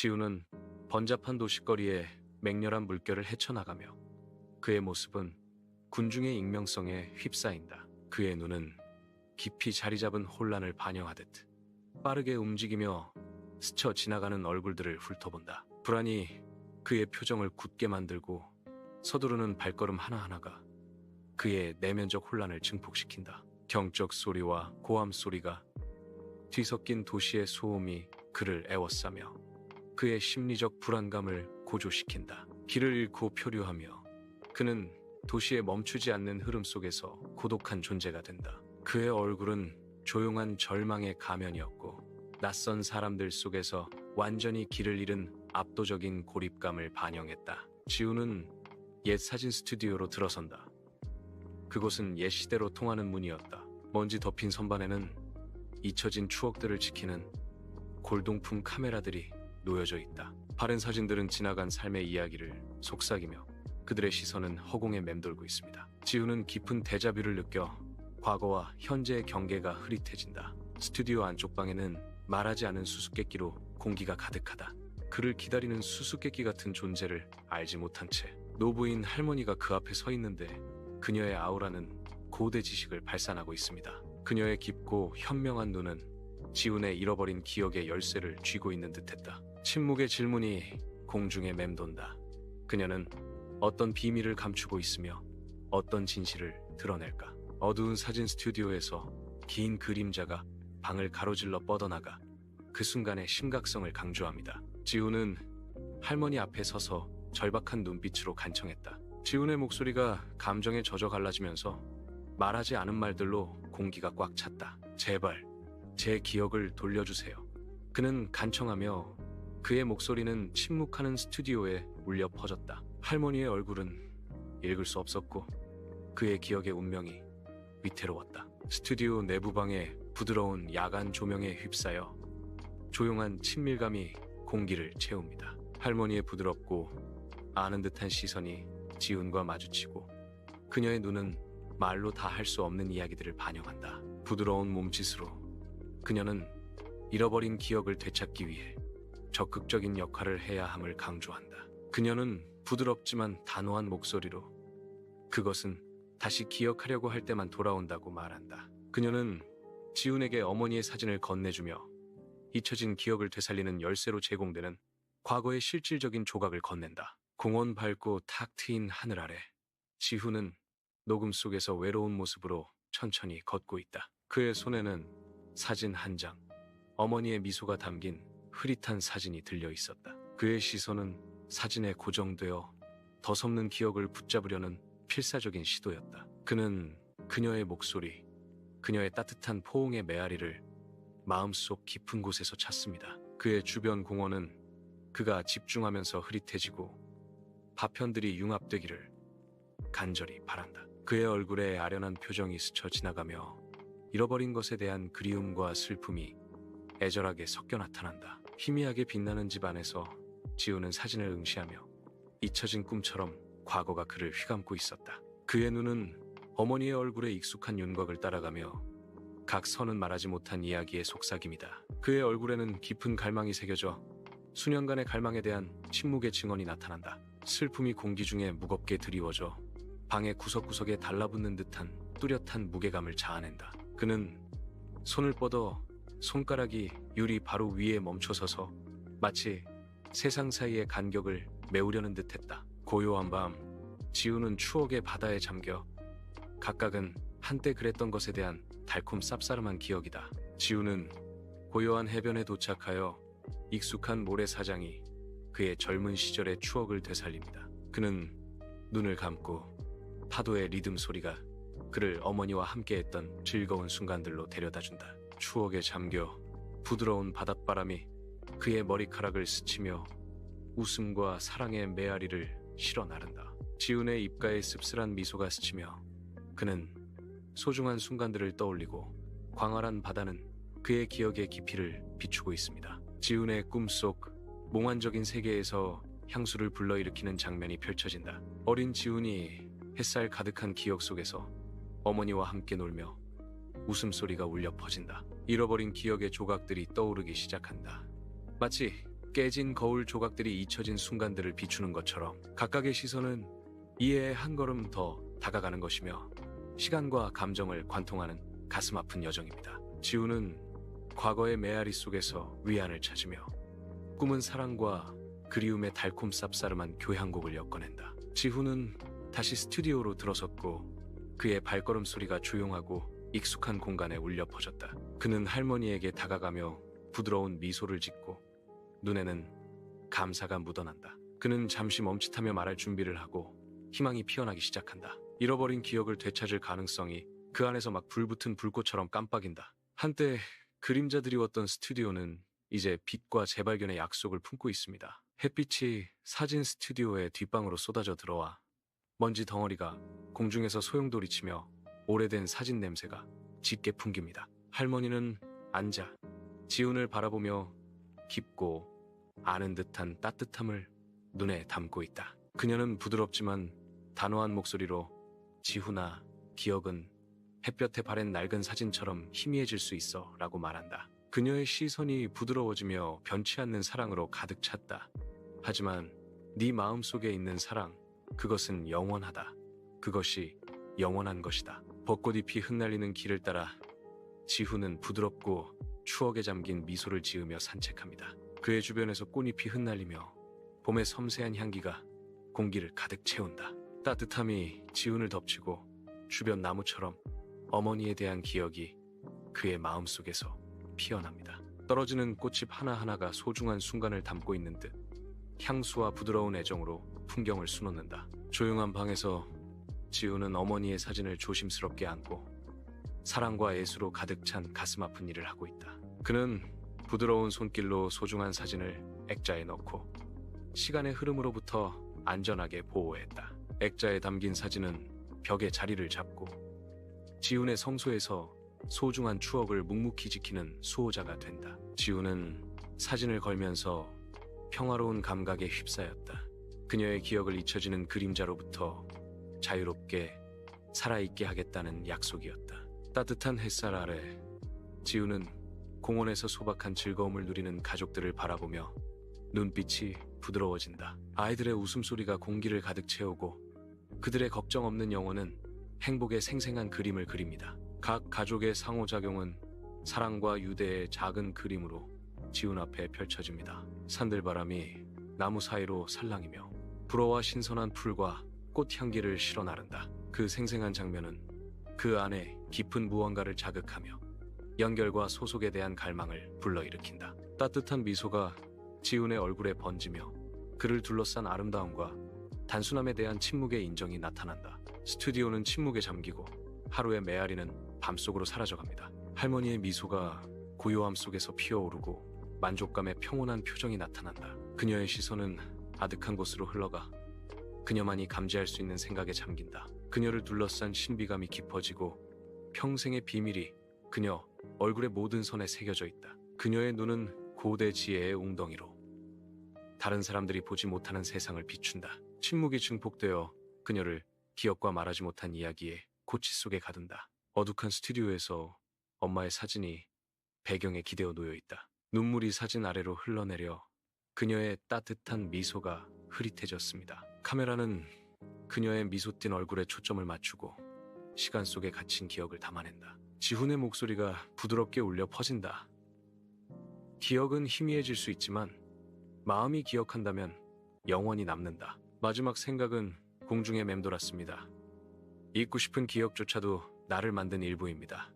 지우는 번잡한 도시거리에 맹렬한 물결을 헤쳐나가며 그의 모습은 군중의 익명성에 휩싸인다. 그의 눈은 깊이 자리 잡은 혼란을 반영하듯 빠르게 움직이며 스쳐 지나가는 얼굴들을 훑어본다. 불안이 그의 표정을 굳게 만들고 서두르는 발걸음 하나하나가 그의 내면적 혼란을 증폭시킨다. 경적 소리와 고함 소리가 뒤섞인 도시의 소음이 그를 애워싸며 그의 심리적 불안감을 고조시킨다. 길을 잃고 표류하며 그는 도시의 멈추지 않는 흐름 속에서 고독한 존재가 된다. 그의 얼굴은 조용한 절망의 가면이었고 낯선 사람들 속에서 완전히 길을 잃은 압도적인 고립감을 반영했다. 지우는 옛 사진 스튜디오로 들어선다. 그곳은 옛 시대로 통하는 문이었다. 먼지 덮인 선반에는 잊혀진 추억들을 지키는 골동품 카메라들이 놓여져 있다. 바른 사진들은 지나간 삶의 이야기를 속삭이며 그들의 시선은 허공에 맴돌고 있습니다. 지우는 깊은 데자뷰를 느껴 과거와 현재의 경계가 흐릿해진다. 스튜디오 안쪽 방에는 말하지 않은 수수께끼로 공기가 가득하다. 그를 기다리는 수수께끼 같은 존재를 알지 못한 채 노부인 할머니가 그 앞에 서 있는데 그녀의 아우라는 고대 지식을 발산하고 있습니다. 그녀의 깊고 현명한 눈은 지훈의 잃어버린 기억의 열쇠를 쥐고 있는 듯했다. 침묵의 질문이 공중에 맴돈다. 그녀는 어떤 비밀을 감추고 있으며 어떤 진실을 드러낼까? 어두운 사진 스튜디오에서 긴 그림자가 방을 가로질러 뻗어나가 그 순간의 심각성을 강조합니다. 지훈은 할머니 앞에 서서 절박한 눈빛으로 간청했다. 지훈의 목소리가 감정에 젖어 갈라지면서 말하지 않은 말들로 공기가 꽉 찼다. 제발 제 기억을 돌려주세요. 그는 간청하며 그의 목소리는 침묵하는 스튜디오에 울려 퍼졌다. 할머니의 얼굴은 읽을 수 없었고 그의 기억의 운명이 위태로웠다. 스튜디오 내부방에 부드러운 야간 조명에 휩싸여 조용한 친밀감이 공기를 채웁니다. 할머니의 부드럽고 아는 듯한 시선이 지훈과 마주치고 그녀의 눈은 말로 다 할 수 없는 이야기들을 반영한다. 부드러운 몸짓으로 그녀는 잃어버린 기억을 되찾기 위해 적극적인 역할을 해야 함을 강조한다. 그녀는 부드럽지만 단호한 목소리로 그것은 다시 기억하려고 할 때만 돌아온다고 말한다. 그녀는 지훈에게 어머니의 사진을 건네주며 잊혀진 기억을 되살리는 열쇠로 제공되는 과거의 실질적인 조각을 건넨다. 공원 밝고 탁 트인 하늘 아래 지훈은 녹음 속에서 외로운 모습으로 천천히 걷고 있다. 그의 손에는 사진 한 장, 어머니의 미소가 담긴 흐릿한 사진이 들려 있었다. 그의 시선은 사진에 고정되어 더섭는 기억을 붙잡으려는 필사적인 시도였다. 그는 그녀의 목소리, 그녀의 따뜻한 포옹의 메아리를 마음속 깊은 곳에서 찾습니다. 그의 주변 공원은 그가 집중하면서 흐릿해지고 파편들이 융합되기를 간절히 바란다. 그의 얼굴에 아련한 표정이 스쳐 지나가며 잃어버린 것에 대한 그리움과 슬픔이 애절하게 섞여 나타난다. 희미하게 빛나는 집 안에서 지우는 사진을 응시하며 잊혀진 꿈처럼 과거가 그를 휘감고 있었다. 그의 눈은 어머니의 얼굴에 익숙한 윤곽을 따라가며 각 선은 말하지 못한 이야기의 속삭임이다. 그의 얼굴에는 깊은 갈망이 새겨져 수년간의 갈망에 대한 침묵의 증언이 나타난다. 슬픔이 공기 중에 무겁게 드리워져 방의 구석구석에 달라붙는 듯한 뚜렷한 무게감을 자아낸다. 그는 손을 뻗어 손가락이 유리 바로 위에 멈춰서서 마치 세상 사이의 간격을 메우려는 듯했다. 고요한 밤, 지우는 추억의 바다에 잠겨 각각은 한때 그랬던 것에 대한 달콤 쌉싸름한 기억이다. 지우는 고요한 해변에 도착하여 익숙한 모래사장이 그의 젊은 시절의 추억을 되살립니다. 그는 눈을 감고 파도의 리듬 소리가 그를 어머니와 함께했던 즐거운 순간들로 데려다준다. 추억에 잠겨 부드러운 바닷바람이 그의 머리카락을 스치며 웃음과 사랑의 메아리를 실어 나른다. 지훈의 입가에 씁쓸한 미소가 스치며 그는 소중한 순간들을 떠올리고 광활한 바다는 그의 기억의 깊이를 비추고 있습니다. 지훈의 꿈속 몽환적인 세계에서 향수를 불러일으키는 장면이 펼쳐진다. 어린 지훈이 햇살 가득한 기억 속에서 어머니와 함께 놀며 웃음소리가 울려 퍼진다. 잃어버린 기억의 조각들이 떠오르기 시작한다. 마치 깨진 거울 조각들이 잊혀진 순간들을 비추는 것처럼 각각의 시선은 이해에 한 걸음 더 다가가는 것이며 시간과 감정을 관통하는 가슴 아픈 여정입니다. 지우는 과거의 메아리 속에서 위안을 찾으며 꿈은 사랑과 그리움의 달콤 쌉싸름한 교향곡을 엮어낸다. 지후는 다시 스튜디오로 들어섰고 그의 발걸음 소리가 조용하고 익숙한 공간에 울려 퍼졌다. 그는 할머니에게 다가가며 부드러운 미소를 짓고 눈에는 감사가 묻어난다. 그는 잠시 멈칫하며 말할 준비를 하고 희망이 피어나기 시작한다. 잃어버린 기억을 되찾을 가능성이 그 안에서 막 불붙은 불꽃처럼 깜빡인다. 한때 그림자 드리웠던 스튜디오는 이제 빛과 재발견의 약속을 품고 있습니다. 햇빛이 사진 스튜디오의 뒷방으로 쏟아져 들어와 먼지 덩어리가 공중에서 소용돌이치며 오래된 사진 냄새가 짙게 풍깁니다. 할머니는 앉아 지훈을 바라보며 깊고 아는 듯한 따뜻함을 눈에 담고 있다. 그녀는 부드럽지만 단호한 목소리로 지훈아, 기억은 햇볕에 바랜 낡은 사진처럼 희미해질 수 있어 라고 말한다. 그녀의 시선이 부드러워지며 변치 않는 사랑으로 가득 찼다. 하지만 네 마음속에 있는 사랑, 그것은 영원하다. 그것이 영원한 것이다. 벚꽃잎이 흩날리는 길을 따라 지훈은 부드럽고 추억에 잠긴 미소를 지으며 산책합니다. 그의 주변에서 꽃잎이 흩날리며 봄의 섬세한 향기가 공기를 가득 채운다. 따뜻함이 지훈을 덮치고 주변 나무처럼 어머니에 대한 기억이 그의 마음속에서 피어납니다. 떨어지는 꽃잎 하나하나가 소중한 순간을 담고 있는 듯 향수와 부드러운 애정으로 풍경을 수놓는다. 조용한 방에서 지훈은 어머니의 사진을 조심스럽게 안고 사랑과 애수로 가득 찬 가슴 아픈 일을 하고 있다. 그는 부드러운 손길로 소중한 사진을 액자에 넣고 시간의 흐름으로부터 안전하게 보호했다. 액자에 담긴 사진은 벽에 자리를 잡고 지훈의 성소에서 소중한 추억을 묵묵히 지키는 수호자가 된다. 지훈은 사진을 걸면서 평화로운 감각에 휩싸였다. 그녀의 기억을 잊혀지는 그림자로부터 자유롭게 살아있게 하겠다는 약속이었다. 따뜻한 햇살 아래 지훈은 공원에서 소박한 즐거움을 누리는 가족들을 바라보며 눈빛이 부드러워진다. 아이들의 웃음소리가 공기를 가득 채우고 그들의 걱정 없는 영혼은 행복의 생생한 그림을 그립니다. 각 가족의 상호작용은 사랑과 유대의 작은 그림으로 지훈 앞에 펼쳐집니다. 산들바람이 나무 사이로 살랑이며 불어와 신선한 풀과 꽃향기를 실어 나른다. 그 생생한 장면은 그 안에 깊은 무언가를 자극하며 연결과 소속에 대한 갈망을 불러일으킨다. 따뜻한 미소가 지훈의 얼굴에 번지며 그를 둘러싼 아름다움과 단순함에 대한 침묵의 인정이 나타난다. 스튜디오는 침묵에 잠기고 하루의 메아리는 밤속으로 사라져갑니다. 할머니의 미소가 고요함 속에서 피어오르고 만족감의 평온한 표정이 나타난다. 그녀의 시선은 아득한 곳으로 흘러가 그녀만이 감지할 수 있는 생각에 잠긴다. 그녀를 둘러싼 신비감이 깊어지고 평생의 비밀이 그녀 얼굴의 모든 선에 새겨져 있다. 그녀의 눈은 고대 지혜의 웅덩이로 다른 사람들이 보지 못하는 세상을 비춘다. 침묵이 증폭되어 그녀를 기억과 말하지 못한 이야기의 고치 속에 가둔다. 어둑한 스튜디오에서 엄마의 사진이 배경에 기대어 놓여 있다. 눈물이 사진 아래로 흘러내려 그녀의 따뜻한 미소가 흐릿해졌습니다. 카메라는 그녀의 미소 띤 얼굴에 초점을 맞추고 시간 속에 갇힌 기억을 담아낸다. 지훈의 목소리가 부드럽게 울려 퍼진다. 기억은 희미해질 수 있지만 마음이 기억한다면 영원히 남는다. 마지막 생각은 공중에 맴돌았습니다. 잊고 싶은 기억조차도 나를 만든 일부입니다.